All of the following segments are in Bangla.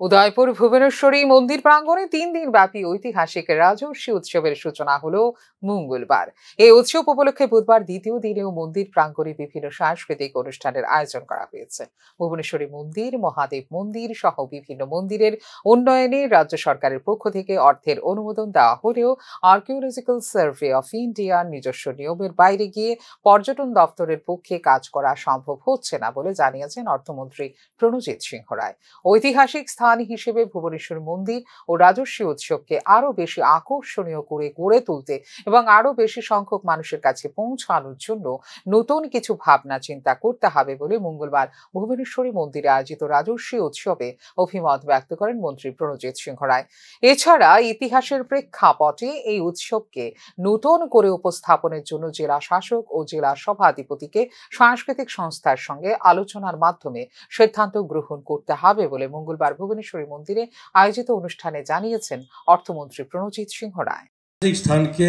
উদয়পুর ভুবনেশ্বরী মন্দির প্রাঙ্গণে 3 দিন ব্যাপী ঐতিহাসিক রাজর্ষি উৎসবের সূচনা হলো মঙ্গলবার। এই উৎসব উপলক্ষে বুধবার দ্বিতীয় দিনেও মন্দির প্রাঙ্গণে বিভিন্ন সাংস্কৃতিক অনুষ্ঠানের আয়োজন করা হয়েছে। ভুবনেশ্বরী মন্দির, মহাদেব মন্দির সহ বিভিন্ন মন্দিরের উন্নয়নে রাজ্য সরকারের পক্ষ থেকে অর্থের অনুমোদন দেওয়া হলেও আর্কিওলজিক্যাল সার্ভে অফ ইন্ডিয়ার নিজস্ব নিয়মের বাইরে গিয়ে পর্যটন দপ্তরের পক্ষে কাজ করা সম্ভব হচ্ছে না বলে জানিয়েছেন অর্থমন্ত্রী প্রণজিৎ সিংহ রায়। ঐতিহাসিক স্থান হিসেবে ভুবনেশ্বর মন্দির ও রাজস্বী উৎসবকে আরো বেশি আকর্ষণীয় করে গড়ে তুলতে এবং আরো বেশি সংখ্যক মানুষের কাছে পৌঁছানোর জন্য নতুন কিছু ভাবনা চিন্তা করতে হবে বলে মঙ্গলবার ভুবনেশ্বরী মন্দিরে আয়োজিত রাজস্বী উৎসবে অভিমত ব্যক্ত করেন মন্ত্রী প্রণজিৎ সিংহ রায়। এছাড়া ইতিহাসের প্রেক্ষাপটে এই উৎসবকে নতুন করে উপস্থাপনের জন্য জেলা শাসক ও জেলা সভাধিপতিকে সাংস্কৃতিক সংস্থার সঙ্গে আলোচনার মাধ্যমে সিদ্ধান্ত গ্রহণ করতে হবে বলে মঙ্গলবার ভুবনেশ্বরী মন্দিরে আয়োজিত অনুষ্ঠানে জানিয়েছেন অর্থমন্ত্রী প্রণজিৎ সিংহ রায়। স্থানকে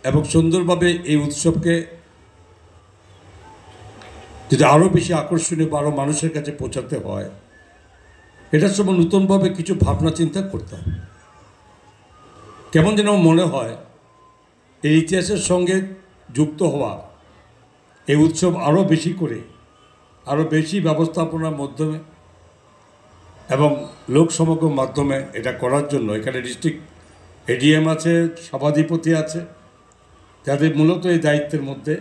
এবং সুন্দরভাবে এই উৎসবকে যদি আরো বেশি আকর্ষণীয় বা আরো মানুষের কাছে পৌঁছাতে হয়, এটার সময় নতুনভাবে কিছু ভাবনা চিন্তা করতে হবে। কেমন যেন মনে হয় এই ইতিহাসের সঙ্গে যুক্ত হওয়া এই উৎসব আরো বেশি করে আরো বেশি ব্যবস্থাপনার মাধ্যমে এবং লোক সমাগম মাধ্যমে এটা করার জন্য এখানে ডিস্ট্রিক্ট এডিএম আছে, সভাধিপতি আছে, যাদের মূলত এই দায়িত্বের মধ্যে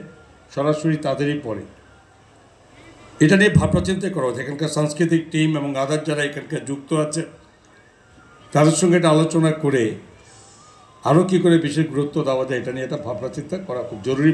সরাসরি তাদেরই পড়ে। এটা নিয়ে ভাবনা চিন্তা করা হচ্ছে। এখানকার সাংস্কৃতিক টিম এবং আদার যারা এখানকার যুক্ত আছে তাদের সঙ্গে এটা আলোচনা করে আরও কী করে বিশেষ গুরুত্ব দেওয়া যায় এটা নিয়ে একটা ভাবনা চিন্তা করা খুব জরুরি।